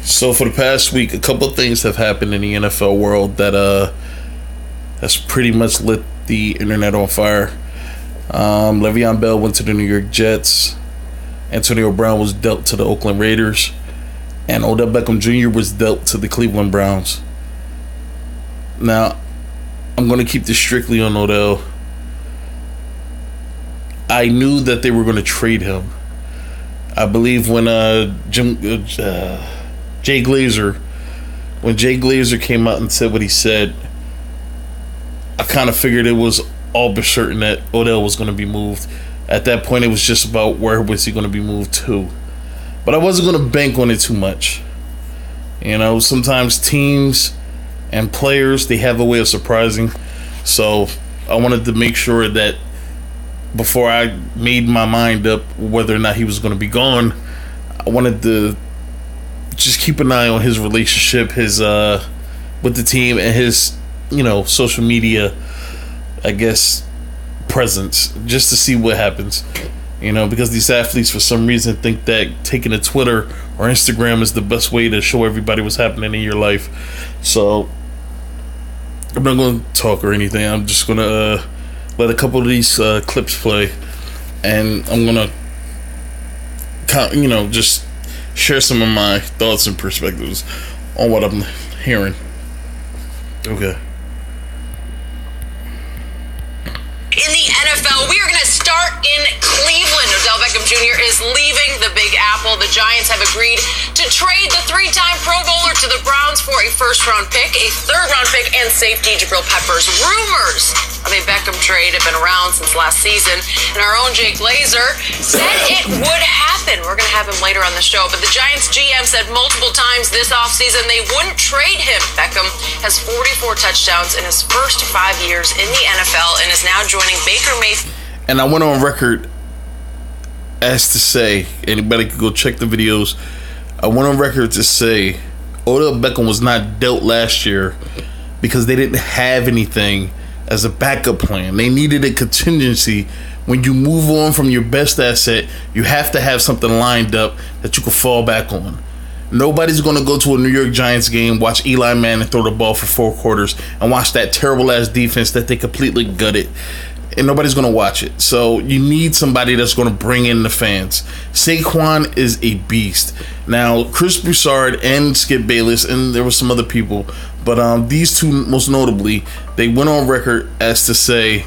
So for the past week, a couple of things have happened in the NFL world that has pretty much lit the internet on fire. Le'Veon Bell went to the New York Jets. Antonio Brown was dealt to the Oakland Raiders, and Odell Beckham Jr. was dealt to the Cleveland Browns. Now, I'm going to keep this strictly on Odell. I knew that they were going to trade him. I believe when Jay Glazer came out and said what he said, I kind of figured it was all but certain that Odell was going to be moved. At that point, it was just about where was he going to be moved to. But I wasn't going to bank on it too much. You know, sometimes teams and players, they have a way of surprising. So I wanted to make sure that before I made my mind up whether or not he was going to be gone, I wanted to just keep an eye on his relationship, his with the team, and his, social media, I guess, presence, just to see what happens. Because these athletes, for some reason, think that taking to Twitter or Instagram is the best way to show everybody what's happening in your life. So I'm not going to talk or anything. I'm just going to let a couple of these clips play, and I'm going to, just share some of my thoughts and perspectives on what I'm hearing. Okay. In the NFL, we are going to start in Cleveland. Odell Beckham Jr. is leaving the Big Apple. The Giants have agreed to trade the three-time Pro Bowler to the Browns for a first-round pick, a third-round pick, and safety Jabril Peppers. Rumors of a Beckham trade have been around since last season, and our own Jay Glazer said it would happen. We're going to have him later on the show, but the Giants GM said multiple times this offseason they wouldn't trade him. Beckham has 44 touchdowns in his first 5 years in the NFL and is now joining Baker Mayfield. And I went on record as to say, anybody could go check the videos, I went on record to say Odell Beckham was not dealt last year because they didn't have anything as a backup plan. They needed a contingency. When you move on from your best asset, you have to have something lined up that you can fall back on. Nobody's going to go to a New York Giants game, watch Eli Manning throw the ball for 4 quarters, and watch that terrible-ass defense that they completely gutted. And nobody's going to watch it. So you need somebody that's going to bring in the fans. Saquon is a beast. Now, Chris Broussard and Skip Bayless, and there were some other people, but these two most notably, they went on record as to say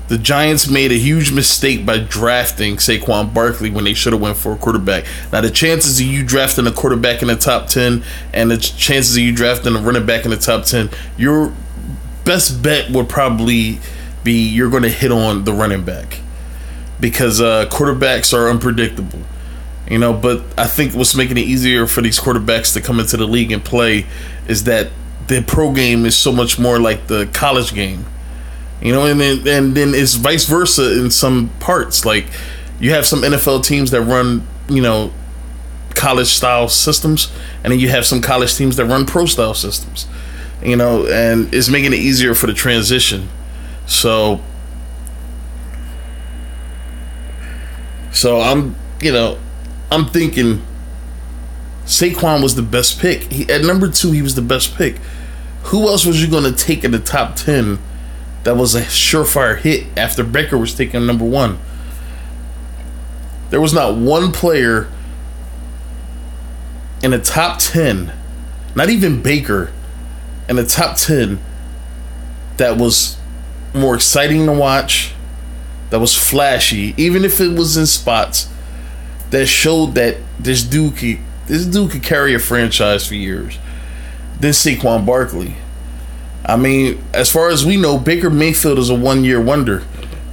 the Giants made a huge mistake by drafting Saquon Barkley when they should have went for a quarterback. Now, the chances of you drafting a quarterback in the top 10 and the chances of you drafting a running back in the top 10, your best bet would probably be you're going to hit on the running back because quarterbacks are unpredictable. But I think what's making it easier for these quarterbacks to come into the league and play is that the pro game is so much more like the college game. And then it's vice versa in some parts. Like, you have some NFL teams that run, college style systems, and then you have some college teams that run pro style systems. And it's making it easier for the transition. So I'm thinking Saquon was the best pick. At number 2, he was the best pick. Who else was you going to take in the top 10 that was a surefire hit after Baker was taken number 1? There was not one player in the top 10, not even Baker, in the top 10 that was more exciting to watch, that was flashy, even if it was in spots that showed that this dude could carry a franchise for years, than Saquon Barkley. I mean, as far as we know, Baker Mayfield is a one-year wonder.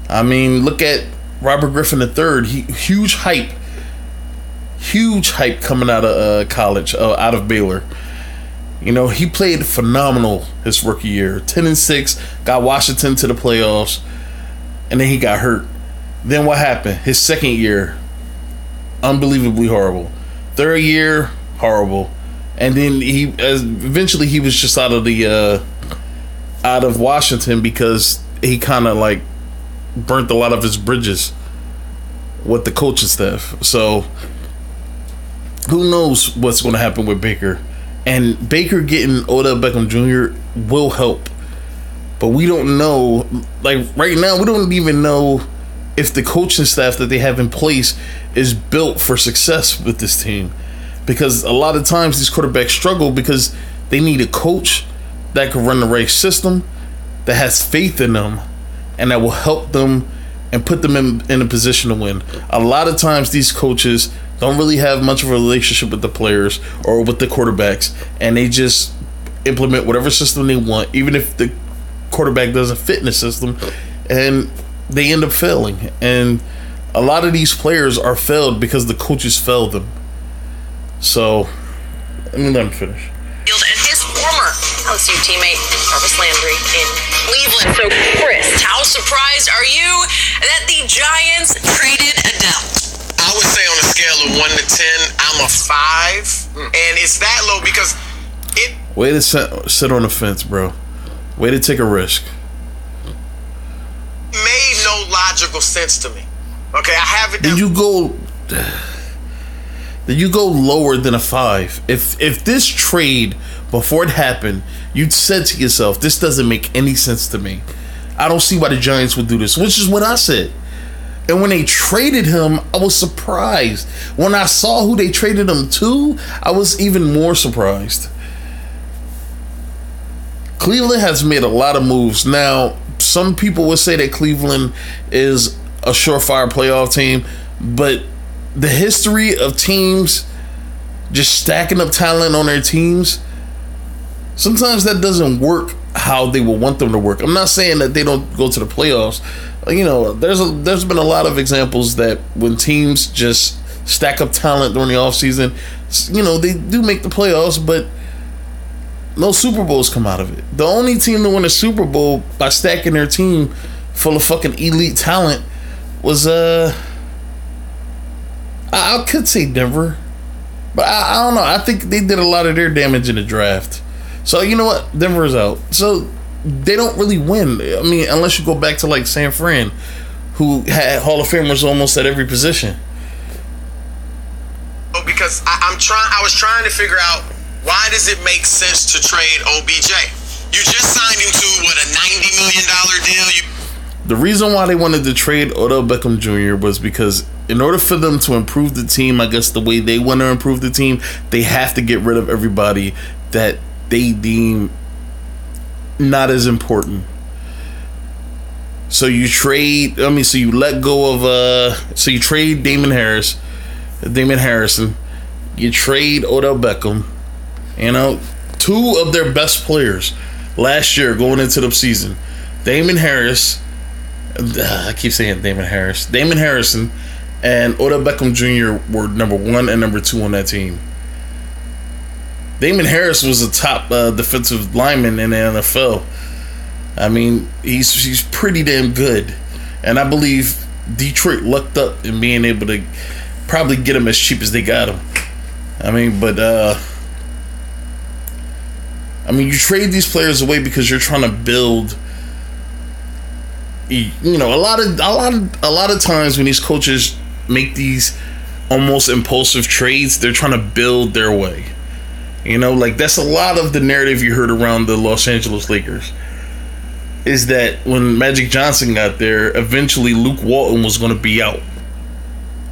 I mean, look at Robert Griffin III. Huge hype coming out of college, out of Baylor. He played phenomenal his rookie year. 10-6, got Washington to the playoffs, and then he got hurt. Then what happened? His second year, unbelievably horrible. Third year, horrible. And then eventually he was just out of Washington because he kind of like burnt a lot of his bridges with the coaching staff. So who knows what's going to happen with Baker. And Baker getting Odell Beckham Jr. will help. But we don't know, like right now, we don't even know if the coaching staff that they have in place is built for success with this team. Because a lot of times these quarterbacks struggle because they need a coach that can run the right system, that has faith in them, and that will help them and put them in a position to win. A lot of times these coaches don't really have much of a relationship with the players or with the quarterbacks, and they just implement whatever system they want, even if the quarterback doesn't fit in the system, and they end up failing. And a lot of these players are failed because the coaches failed them. So let me finish. And his former LSU teammate Jarvis Landry in Cleveland. So Chris, how surprised are you that the Giants traded Odell? I would say on a scale of 1 to 10, I'm a 5, and it's that low because it. Way to sit on the fence, bro. Way to take a risk. Made no logical sense to me. Okay, I haven't. Did you go lower than a 5? If this trade before it happened, you'd said to yourself, "This doesn't make any sense to me. I don't see why the Giants would do this," which is what I said. And when they traded him, I was surprised. When I saw who they traded him to, I was even more surprised. Cleveland has made a lot of moves. Now, some people would say that Cleveland is a surefire playoff team, but the history of teams just stacking up talent on their teams, sometimes that doesn't work how they will want them to work. I'm not saying that they don't go to the playoffs. You know, there's been a lot of examples that when teams just stack up talent during the offseason, you know, they do make the playoffs, but no Super Bowls come out of it. The only team to win a Super Bowl by stacking their team full of fucking elite talent was I could say Denver, but I don't know. I think they did a lot of their damage in the draft. So you know what, Denver's out. So they don't really win. I mean, unless you go back to like San Fran, who had Hall of Famers almost at every position. Because I was trying to figure out, why does it make sense to trade OBJ? You just signed him to what, a $90 million deal? The reason why they wanted to trade Odell Beckham Jr. was because in order for them to improve the team, I guess the way they want to improve the team, they have to get rid of everybody that they deem not as important. So you trade, so you let go of, so you trade Damon Harrison. You trade Odell Beckham. You know, 2 of their best players last year going into the season, Damon Harris. I keep saying Damon Harris. Damon Harrison and Odell Beckham Jr. were number 1 and number 2 on that team. Damon Harris was a top defensive lineman in the NFL. I mean, he's pretty damn good. And I believe Detroit lucked up in being able to probably get him as cheap as they got him. I mean, but you trade these players away because you're trying to build. You know, a lot of times when these coaches make these almost impulsive trades, they're trying to build their way. You know, like that's a lot of the narrative you heard around the Los Angeles Lakers. Is that when Magic Johnson got there, eventually Luke Walton was going to be out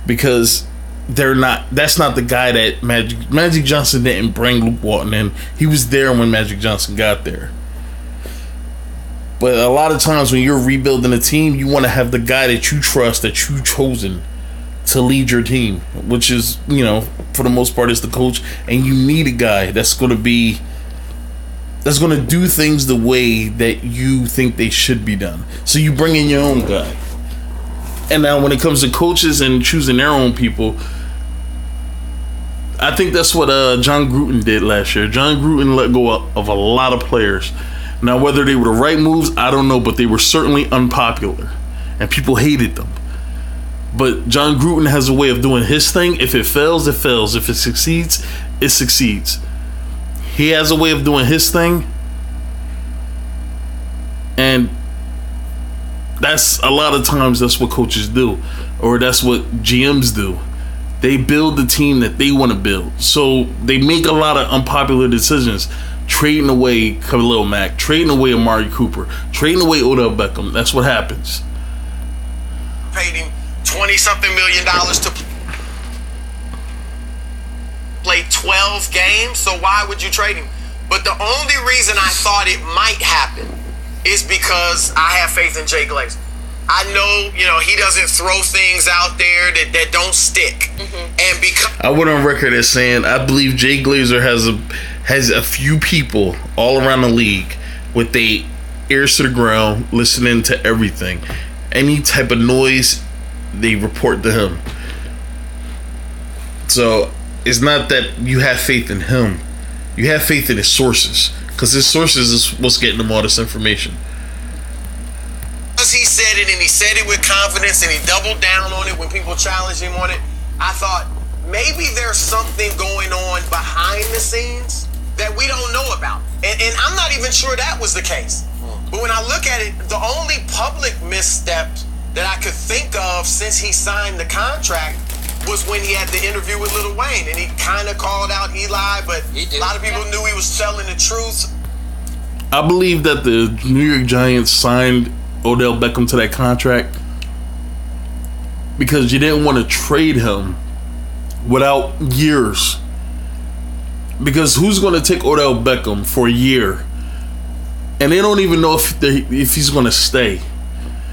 because that's not the guy that Magic Johnson didn't bring Luke Walton in. He was there when Magic Johnson got there. But a lot of times when you're rebuilding a team, you want to have the guy that you trust, that you've chosen to lead your team, which is, you know, for the most part is the coach. And you need a guy that's going to do things the way that you think they should be done. So you bring in your own guy. And now when it comes to coaches and choosing their own people, I think that's what John Gruden did last year. John Gruden let go of a lot of players. Now, whether they were the right moves, I don't know, but they were certainly unpopular, and people hated them. But John Gruden has a way of doing his thing. If it fails, it fails. If it succeeds, it succeeds. He has a way of doing his thing, and that's a lot of times that's what coaches do, or that's what GMs do. They build the team that they want to build. So they make a lot of unpopular decisions. Trading away Khalil Mack, trading away Amari Cooper, trading away Odell Beckham. That's what happens. Paid him $20-something million to play 12 games, so why would you trade him? But the only reason I thought it might happen is because I have faith in Jay Glazer. I know, he doesn't throw things out there that don't stick. And because I went on record as saying I believe Jay Glazer has a few people all around the league with their ears to the ground, listening to everything. Any type of noise, they report to him. So it's not that you have faith in him. You have faith in his sources, because his sources is what's getting him all this information. He said it, and he said it with confidence, and he doubled down on it when people challenged him on it. I thought maybe there's something going on behind the scenes that we don't know about. And I'm not even sure that was the case. But when I look at it, the only public misstep that I could think of since he signed the contract was when he had the interview with Lil Wayne, and he kind of called out Eli, but a lot of people knew he was telling the truth. I believe that the New York Giants signed Odell Beckham to that contract because you didn't want to trade him without years. Because who's going to take Odell Beckham for a year and they don't even know if he's going to stay?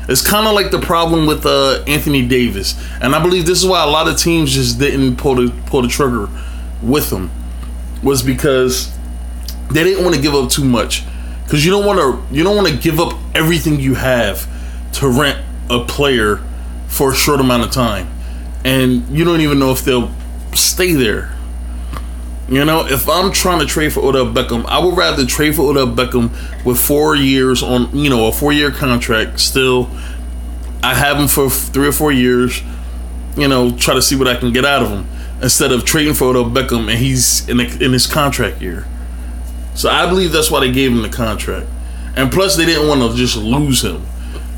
It's kind of like the problem with Anthony Davis, and I believe this is why a lot of teams just didn't pull the trigger with him, was because they didn't want to give up too much. Because you don't want to give up everything you have to rent a player for a short amount of time, and you don't even know if they'll stay there. If I'm trying to trade for Odell Beckham, I would rather trade for Odell Beckham with 4 years on, a 4-year contract. Still, I have him for 3 or 4 years. Try to see what I can get out of him instead of trading for Odell Beckham and he's in his contract year. So I believe that's why they gave him the contract. And plus, they didn't want to just lose him.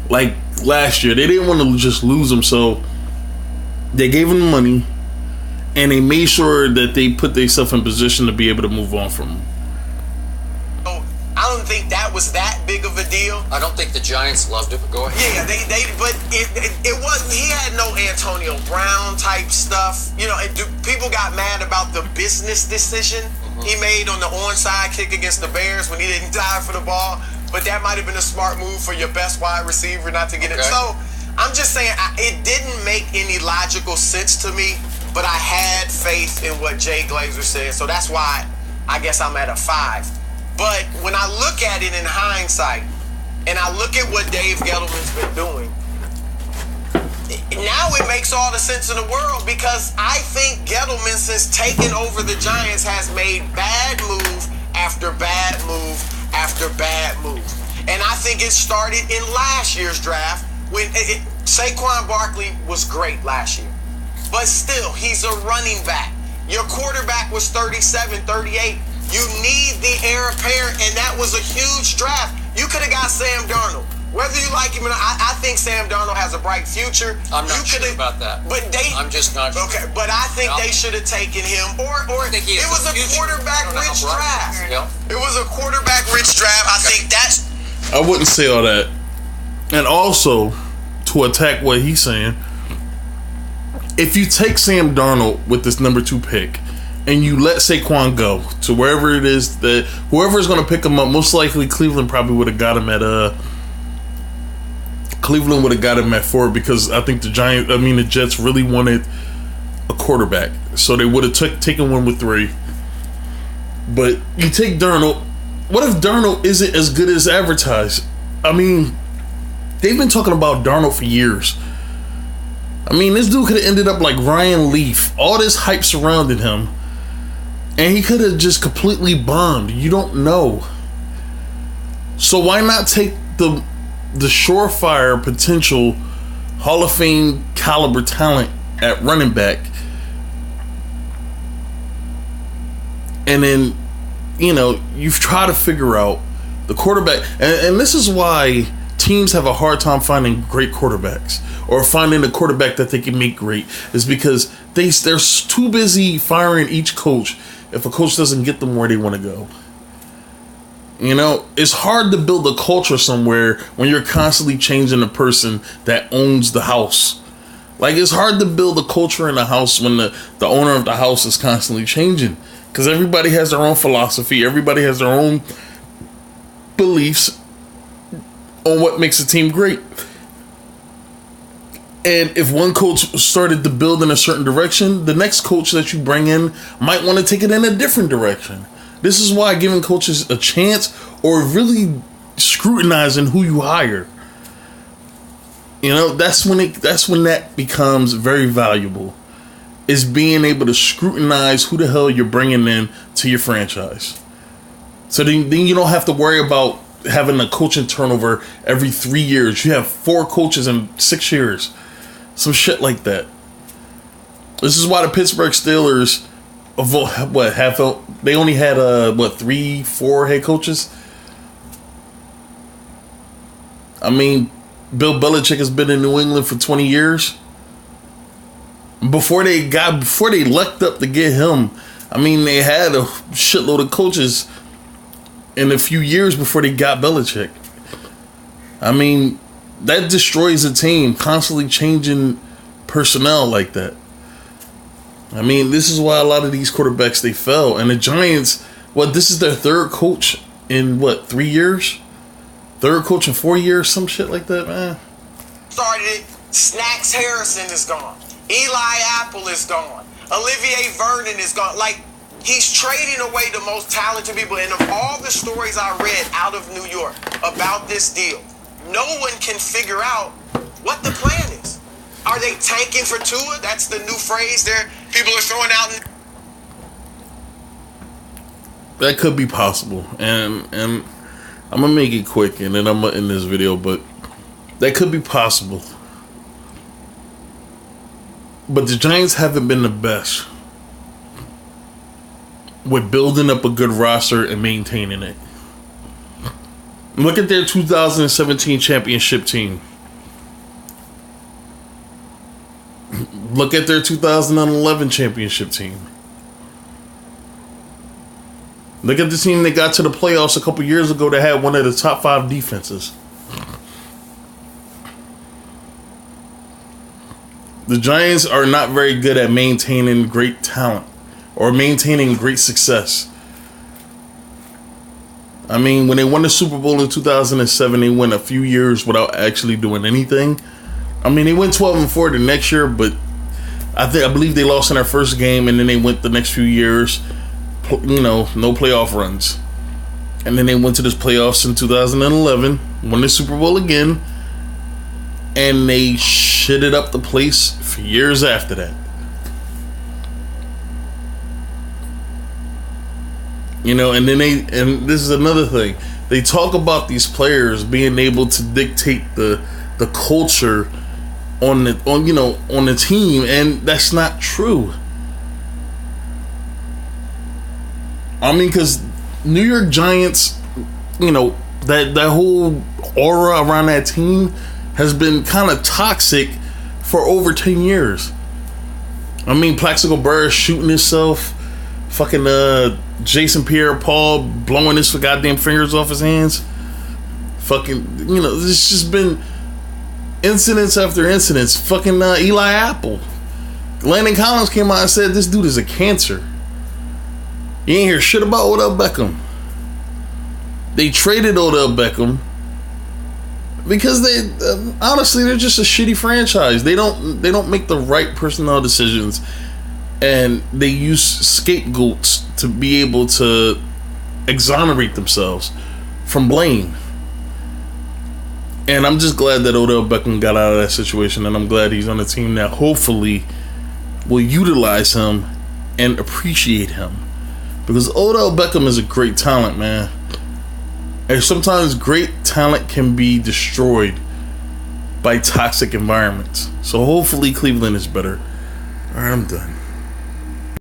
Like last year, they didn't want to just lose him, so they gave him the money, and they made sure that they put themselves in position to be able to move on from him. I don't think that was that big of a deal. I don't think the Giants loved it, but go ahead. Yeah, but it was, he had no Antonio Brown type stuff. People got mad about the business decision he made on the onside kick against the Bears when he didn't dive for the ball. But that might have been a smart move for your best wide receiver not to get it. So I'm just saying, it didn't make any logical sense to me, but I had faith in what Jay Glazer said. So that's why I guess I'm at a 5. But when I look at it in hindsight, and I look at what Dave Gettleman's been doing, now it makes all the sense in the world, because I think Gettleman, since taking over the Giants, has made bad move after bad move after bad move. And I think it started in last year's draft when Saquon Barkley was great last year. But still, he's a running back. Your quarterback was 37, 38. You need the heir apparent, and that was a huge draft. You could have got Sam Darnold. Whether you like him or not, I think Sam Darnold has a bright future. I'm not sure about that. But I'm just not sure. Okay, but I think they should have taken him. Or it was a quarterback-rich draft. It was a quarterback-rich draft. I think that's... I wouldn't say all that. And also, to attack what he's saying, if you take Sam Darnold with this number 2 pick, and you let Saquon go to wherever it is that whoever is going to pick him up, most likely Cleveland probably would have got him at Cleveland would have got him at 4, because I think the Jets really wanted a quarterback, so they would have taken one with 3. But you take Darnold. What if Darnold isn't as good as advertised? I mean, they've been talking about Darnold for years. I mean, this dude could have ended up like Ryan Leaf. All this hype surrounding him, and he could have just completely bombed. You don't know. So why not take the surefire potential Hall of Fame caliber talent at running back, and then you've tried to figure out the quarterback, and this is why teams have a hard time finding great quarterbacks or finding a quarterback that they can make great, is because they're too busy firing each coach if a coach doesn't get them where they want to go. You know, it's hard to build a culture somewhere when you're constantly changing the person that owns the house. Like, it's hard to build a culture in a house when the owner of the house is constantly changing. Because everybody has their own philosophy. Everybody has their own beliefs on what makes a team great. And if one coach started to build in a certain direction, the next coach that you bring in might want to take it in a different direction. This is why giving coaches a chance, or really scrutinizing who you hire, you know, that's when that becomes very valuable. Is being able to scrutinize who the hell you're bringing in to your franchise. So then you don't have to worry about having a coaching turnover every 3 years. You have 4 coaches in 6 years. Some shit like that. This is why the Pittsburgh Steelers, they only had 3-4 head coaches. I mean, Bill Belichick has been in New England for 20 years. Before they lucked up to get him, I mean, they had a shitload of coaches in a few years before they got Belichick. I mean, that destroys a team, constantly changing personnel like that. I mean, this is why a lot of these quarterbacks, they fell. And the Giants, this is their third coach in 3 years? Third coach in 4 years, some shit like that, man. Started it. Snacks Harrison is gone. Eli Apple is gone. Olivier Vernon is gone. Like, he's trading away the most talented people. And of all the stories I read out of New York about this deal, no one can figure out what the plan is. Are they tanking for Tua? That's the new phrase there. People are throwing out. That could be possible. And I'm going to make it quick, and then I'm going to end this video. But that could be possible. But the Giants haven't been the best with building up a good roster and maintaining it. Look at their 2017 championship team. Look at their 2011 championship team. Look at the team that got to the playoffs a couple years ago that had one of the top 5 defenses. The Giants are not very good at maintaining great talent or maintaining great success. I mean, when they won the Super Bowl in 2007, they went a few years without actually doing anything. I mean, they went 12-4 the next year, but I believe they lost in their first game, and then they went the next few years, no playoff runs. And then they went to this playoffs in 2011, won the Super Bowl again, and they shitted up the place for years after that. You know, and this is another thing. They talk about these players being able to dictate the culture on the team, and that's not true. I mean, because New York Giants, that whole aura around that team has been kind of toxic for over 10 years. I mean, Plaxico Burress shooting himself, fucking Jason Pierre-Paul blowing his goddamn fingers off his hands. Fucking, there's just been incidents after incidents. Fucking Eli Apple. Landon Collins came out and said this dude is a cancer. You ain't hear shit about Odell Beckham. They traded Odell Beckham because honestly, they're just a shitty franchise. They don't make the right personnel decisions, and they use scapegoats to be able to exonerate themselves from blame. And I'm just glad that Odell Beckham got out of that situation, and I'm glad he's on a team that hopefully will utilize him and appreciate him, because Odell Beckham is a great talent, man. And sometimes great talent can be destroyed by toxic environments. So hopefully Cleveland is better. All right, I'm done.